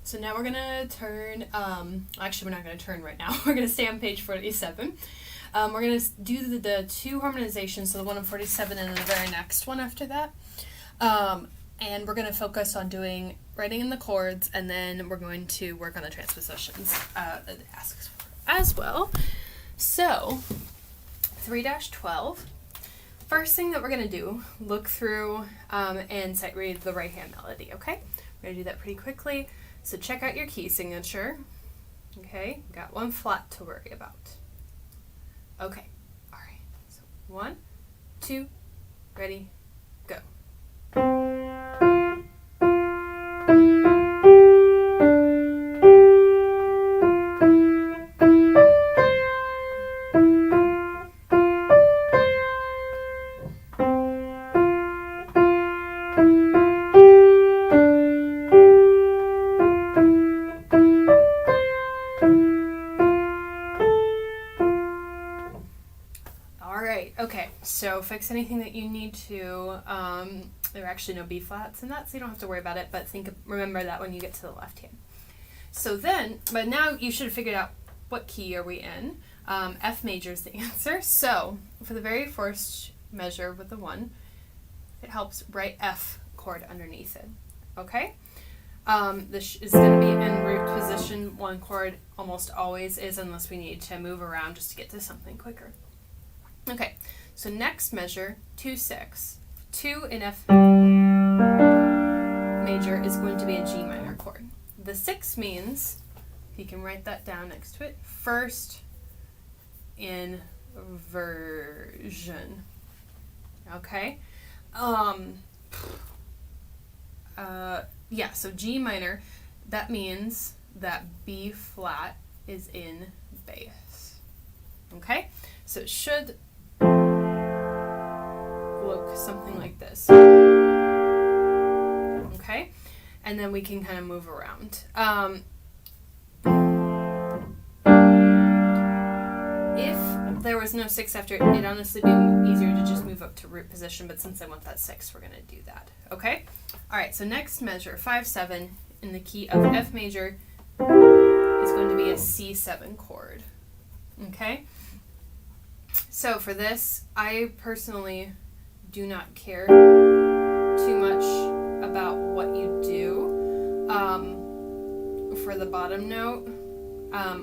So now we're gonna turn, actually we're not gonna turn right now, we're gonna stay on page 47. We're gonna do the two harmonizations, so the one on 47 and the very next one after that. And we're gonna focus on writing in the chords, and then we're going to work on the transpositions that it asks for as well. So, 3-12. First thing that we're gonna do, look through and sight read the right hand melody, okay? We're gonna do that pretty quickly. So check out your key signature. Okay, got one flat to worry about. Okay, all right. So 1, 2, ready, go. Okay, so fix anything that you need to. There are actually no B flats in that, so you don't have to worry about it, but remember that when you get to the left hand. So then, but now you should have figured out what key are we in. F major is the answer. So for the very first measure with the 1, it helps write F chord underneath it. Okay? This is going to be in root position. 1 chord almost always is, unless we need to move around just to get to something quicker. Okay, so next measure, 2-6. 2 in F major is going to be a G minor chord. The 6 means, if you can write that down next to it, first inversion. Okay? Yeah, so G minor, that means that B flat is in bass. Okay? So it should look something like this. Okay? And then we can kind of move around. If there was no 6 after it, it'd honestly be easier to just move up to root position, but since I want that 6, we're going to do that. Okay? Alright, so next measure, 5-7, in the key of F major, is going to be a C7 chord. Okay? So for this, I personally do not care too much about what you do for the bottom note.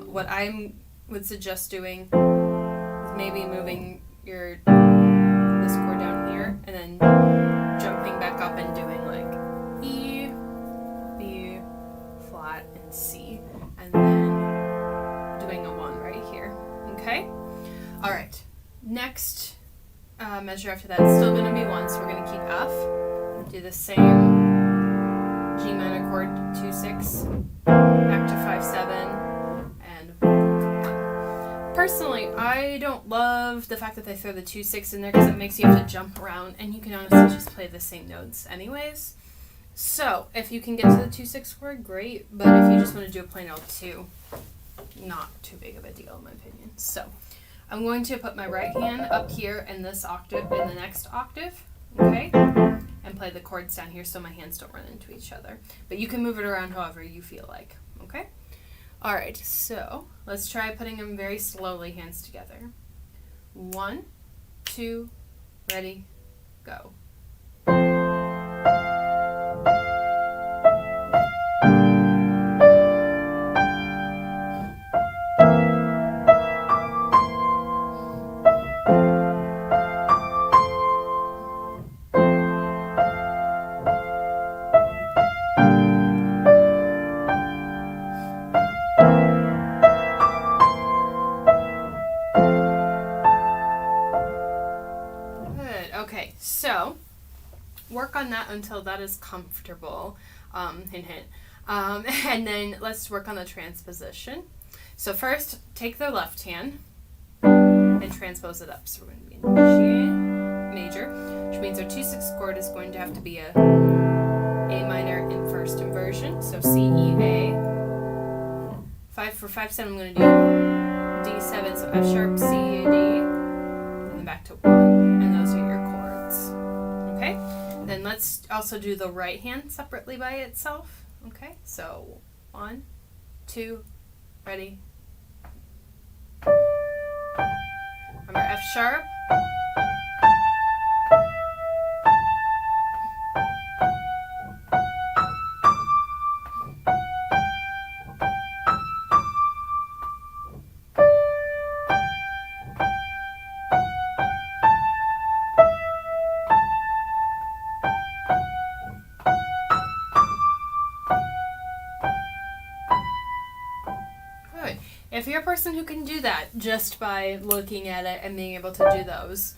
What I would suggest doing is maybe moving this chord down here and then jumping back up and doing like E, B flat, and C, and then doing a 1 right here. Okay? All right. Next measure after that is still going to be 1, so we're going to keep F. Do the same G minor chord, 2-6, back to 5-7, and 1. Personally, I don't love the fact that they throw the 2-6 in there because it makes you have to jump around, and you can honestly just play the same notes anyways. So, if you can get to the 2-6 chord, great, but if you just want to do a plain L2, not too big of a deal in my opinion. So, I'm going to put my right hand up here in this octave, in the next octave, okay? And play the chords down here so my hands don't run into each other. But you can move it around however you feel like, okay? Alright, so let's try putting them very slowly, hands together. 1, 2, ready, go. Okay, so work on that until that is comfortable, hint hint, and then let's work on the transposition. So first, take the left hand and transpose it up. So we're going to be in G major, which means our 2-6 chord is going to have to be a A minor in first inversion, so C, E, A. 5-7, I'm going to do D7, so F sharp, C, A, D, and then back to 1, and those are your chords. Okay? Then let's also do the right hand separately by itself. Okay? So 1, 2, ready. Remember F sharp. If you're a person who can do that just by looking at it and being able to do those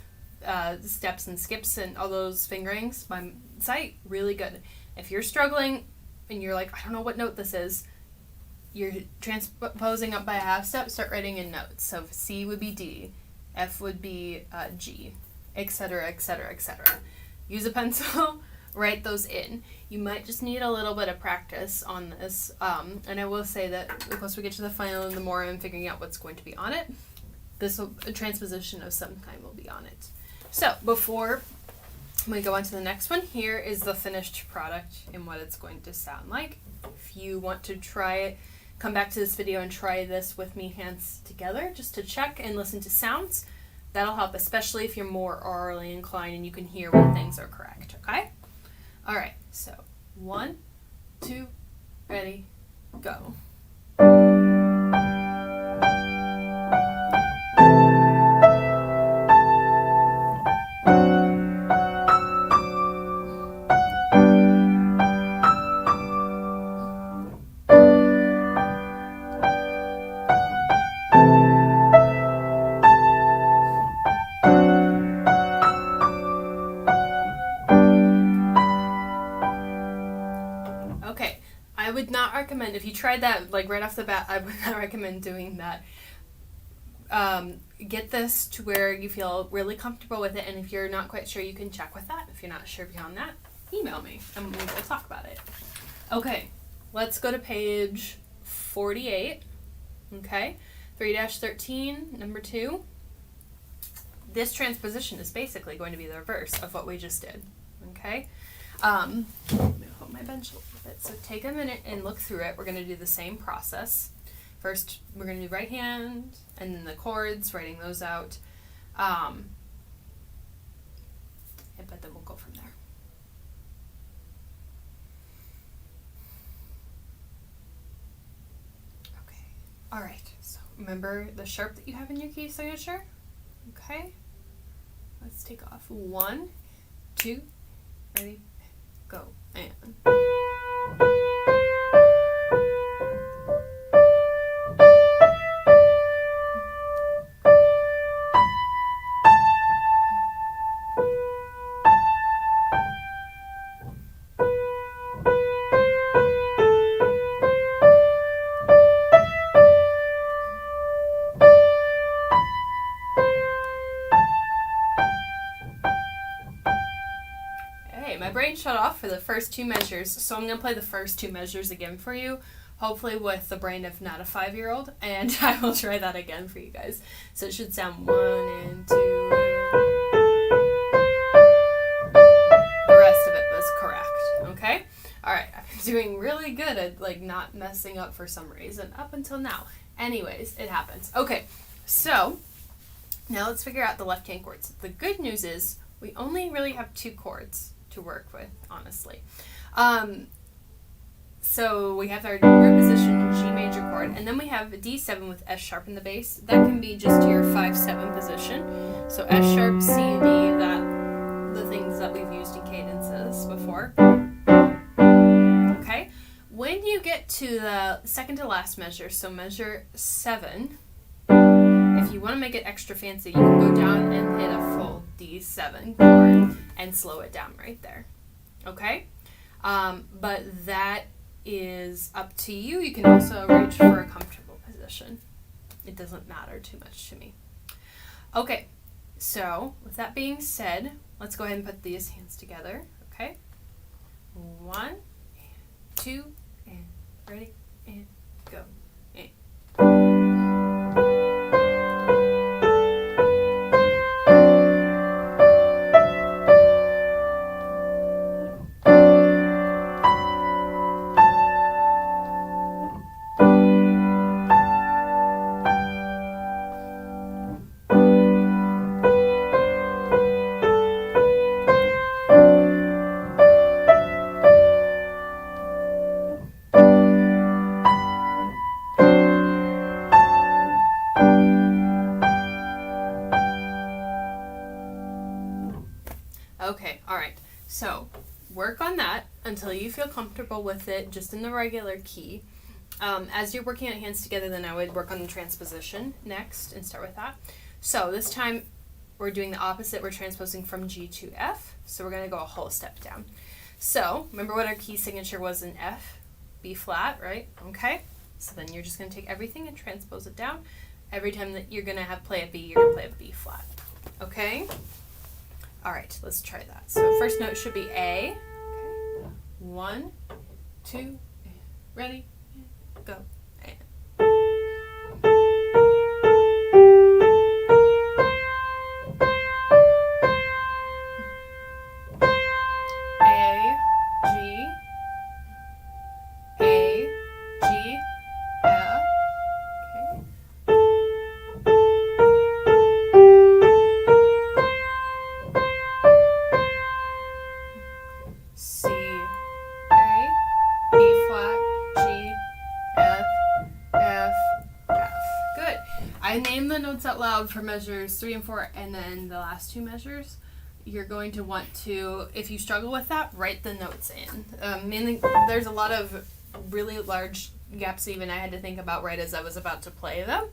steps and skips and all those fingerings by sight, really good. If you're struggling and you're like, I don't know what note this is, you're transposing up by a half step, start writing in notes. So C would be D, F would be G, etc., etc., etc. Use a pencil. Write those in. You might just need a little bit of practice on this. And I will say that the closer we get to the final and the more I'm figuring out what's going to be on it, a transposition of some kind will be on it. So before we go on to the next one, here is the finished product and what it's going to sound like. If you want to try it, come back to this video and try this with me hands together just to check and listen to sounds. That'll help, especially if you're more orally inclined and you can hear when things are correct, okay? All right, so 1, 2, ready, go. I would not recommend, if you tried that like right off the bat, I would not recommend doing that. Get this to where you feel really comfortable with it, and if you're not quite sure, you can check with that. If you're not sure beyond that, email me and we'll talk about it. Okay, let's go to page 48. Okay, 3-13, number 2. This transposition is basically going to be the reverse of what we just did. Okay, I'm going to hold my bench a little bit. So take a minute and look through it. We're going to do the same process. First, we're going to do right hand, and then the chords, writing those out. But then we'll go from there. Okay. All right. So remember the sharp that you have in your key signature? Okay. Let's take off 1, 2, ready, go, and. My brain shut off for the first 2 measures, so I'm going to play the first 2 measures again for you, hopefully with the brain of not a 5-year-old, and I will try that again for you guys. So it should sound 1 and 2. The rest of it was correct, okay? Alright, I'm doing really good at like not messing up for some reason up until now. Anyways, it happens. Okay, so now let's figure out the left-hand chords. The good news is we only really have 2 chords to work with, honestly. So we have our root position G major chord, and then we have a D7 with S sharp in the bass. That can be just your 5-7 position. So S sharp, C, D, the things that we've used in cadences before. Okay. When you get to the second to last measure, so measure 7, if you want to make it extra fancy, you can go down and hit a full D7 chord and slow it down right there. Okay? But that is up to you. You can also reach for a comfortable position. It doesn't matter too much to me. Okay, so with that being said, let's go ahead and put these hands together. Okay? 1, 2, and ready, and go. And. So work on that until you feel comfortable with it, just in the regular key. As you're working on hands together, then I would work on the transposition next and start with that. So this time we're doing the opposite. We're transposing from G to F. So we're going to go a whole step down. So remember what our key signature was in F? B flat, right? Okay. So then you're just going to take everything and transpose it down. Every time that you're going to have play a B, you're going to play a B flat. Okay? All right, let's try that. So first note should be A. Okay. 1, 2, ready, go. And. A, G, A, G, F. Okay. C, A, B flat, G, F, F, F. Good. I named the notes out loud for measures 3 and 4, and then the last 2 measures. You're going to want to, if you struggle with that, write the notes in. Mainly, there's a lot of really large gaps even I had to think about right as I was about to play them.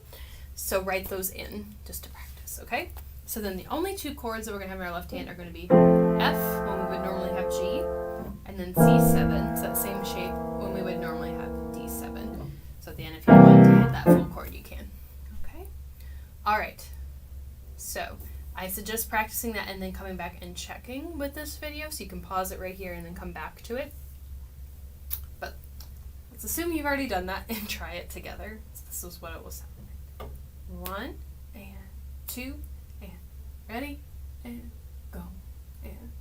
So write those in just to practice, okay? So then the only 2 chords that we're going to have in our left hand are going to be F, when we would normally have G, and then C7, so that same shape, when we would normally have D7. So at the end, if you want to hit that full chord, you can. Okay? All right. So I suggest practicing that and then coming back and checking with this video, so you can pause it right here and then come back to it. But let's assume you've already done that and try it together. So this is what it will sound like. 1 and 2 and ready and go and.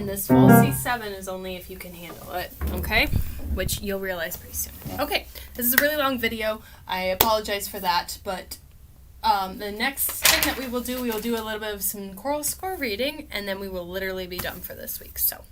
This full C7 is only if you can handle it, okay? Which you'll realize pretty soon. Okay, this is a really long video. I apologize for that, but the next thing that we will do a little bit of some choral score reading, and then we will literally be done for this week. So